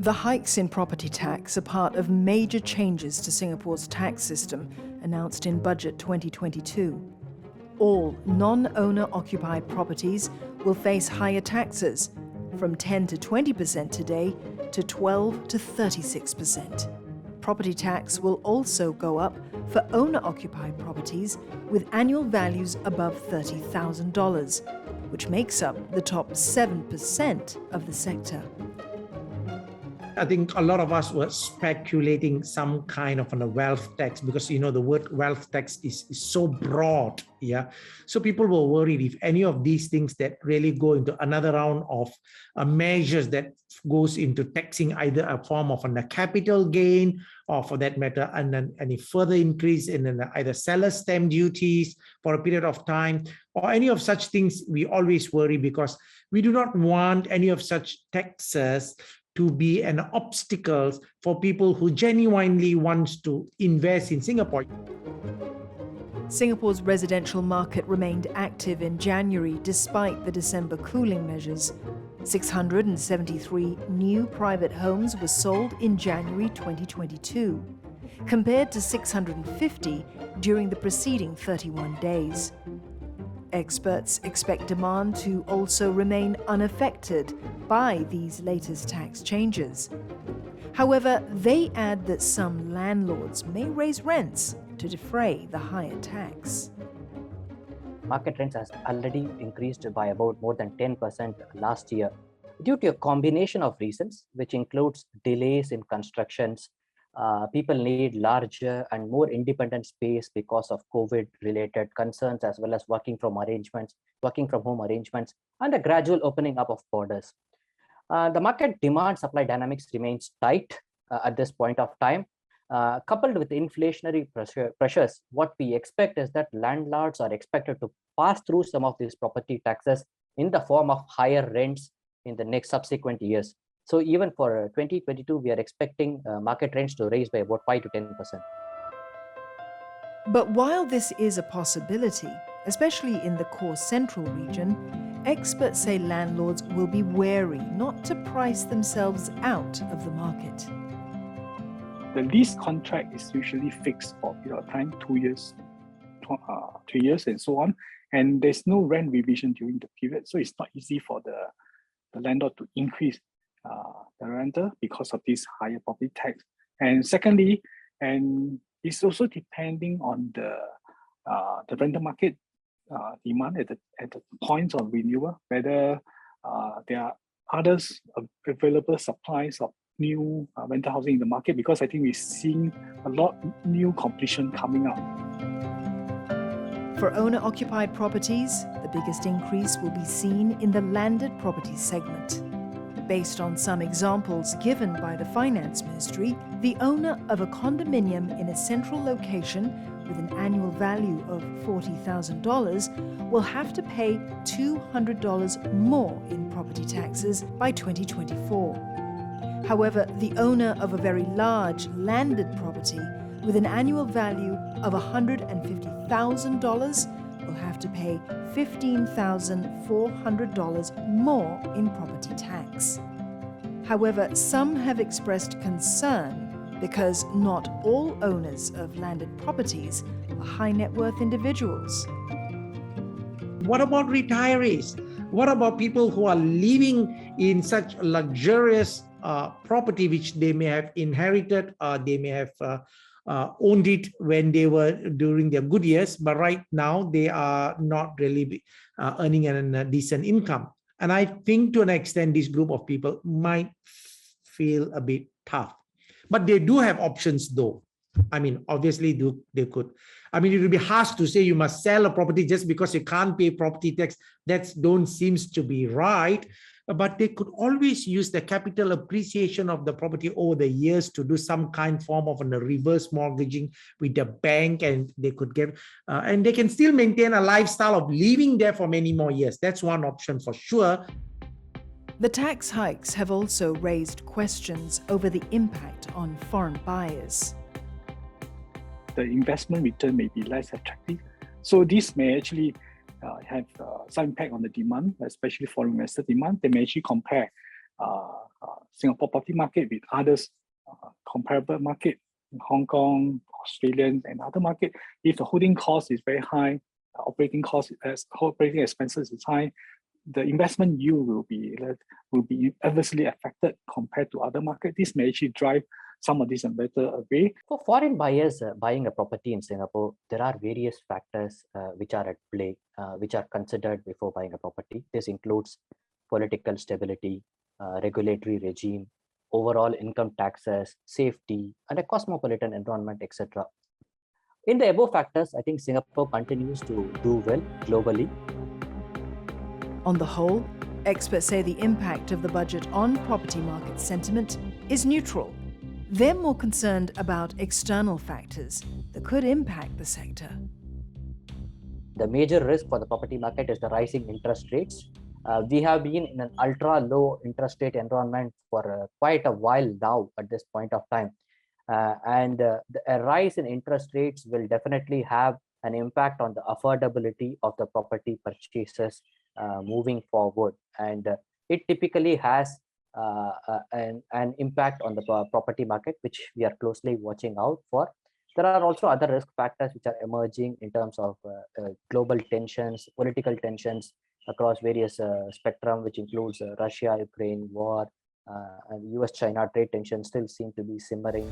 The hikes in property tax are part of major changes to Singapore's tax system announced in Budget 2022. All non-owner occupied properties will face higher taxes, from 10 to 20% today to 12 to 36%. Property tax will also go up for owner-occupied properties with annual values above $30,000, which makes up the top 7% of the sector. I think a lot of us were speculating some kind of a wealth tax because, the word wealth tax is so broad. Yeah. So people were worried if any of these things that really go into another round of measures that goes into taxing either a form of a capital gain or for that matter, and then any further increase in either seller stamp duties for a period of time or any of such things, we always worry because we do not want any of such taxes to be an obstacle for people who genuinely want to invest in Singapore. Singapore's residential market remained active in January despite the December cooling measures. 673 new private homes were sold in January 2022, compared to 650 during the preceding 31 days. Experts expect demand to also remain unaffected by these latest tax changes. However, they add that some landlords may raise rents to defray the higher tax. Market rents has already increased by about more than 10% last year due to a combination of reasons, which includes delays in constructions. People need larger and more independent space because of COVID-related concerns, as well as working from home arrangements, and a gradual opening up of borders. The market demand-supply dynamics remains tight at this point of time. Coupled with inflationary pressures, what we expect is that landlords are expected to pass through some of these property taxes in the form of higher rents in the next subsequent years. So even for 2022, we are expecting market rents to rise by about 5 to 10%. But while this is a possibility, especially in the core central region, experts say landlords will be wary not to price themselves out of the market. The lease contract is usually fixed for a period of time, 2 years, 3 years, and so on. And there's no rent revision during the period. So it's not easy for the landlord to increase the rental because of this higher property tax. And secondly, and it's also depending on the rental market demand at the point of renewal, whether there are others available supplies of new rental housing in the market, because I think we're seeing a lot new completion coming up. For owner-occupied properties, the biggest increase will be seen in the landed property segment. Based on some examples given by the Finance Ministry, the owner of a condominium in a central location with an annual value of $40,000 will have to pay $200 more in property taxes by 2024. However, the owner of a very large landed property with an annual value of $150,000 will have to pay $15,400 more in property tax. However, some have expressed concern because not all owners of landed properties are high net worth individuals. What about retirees? What about people who are living in such luxurious property which they may have inherited, they may have owned it when they were during their good years, but right now they are not really earning a decent income. And I think to an extent, this group of people might feel a bit tough, but they do have options though. I mean, obviously they could. I mean, it would be harsh to say you must sell a property just because you can't pay property tax. That don't seems to be right. But they could always use the capital appreciation of the property over the years to do some form of a reverse mortgaging with the bank, and they could get, and they can still maintain a lifestyle of living there for many more years. That's one option for sure. The tax hikes have also raised questions over the impact on foreign buyers. The investment return may be less attractive. So this may actually have some impact on the demand, especially foreign investor demand. They may actually compare Singapore property market with others comparable market in Hong Kong, Australian, and other market, if the holding cost is very high, operating expenses is high, the investment yield will be adversely affected compared to other markets. This may actually drive some of these investor away. For foreign buyers buying a property in Singapore, there are various factors which are at play, which are considered before buying a property. This includes political stability, regulatory regime, overall income taxes, safety, and a cosmopolitan environment, etc. In the above factors, I think Singapore continues to do well globally. On the whole, experts say the impact of the budget on property market sentiment is neutral. They're more concerned about external factors that could impact the sector. The major risk for the property market is the rising interest rates. We have been in an ultra low interest rate environment for quite a while now at this point of time. A rise in interest rates will definitely have an impact on the affordability of the property purchases moving forward. And it typically has an impact on the property market, which we are closely watching out for. There are also other risk factors which are emerging in terms of global tensions, political tensions across various spectrum, which includes Russia-Ukraine war, and US-China trade tensions still seem to be simmering.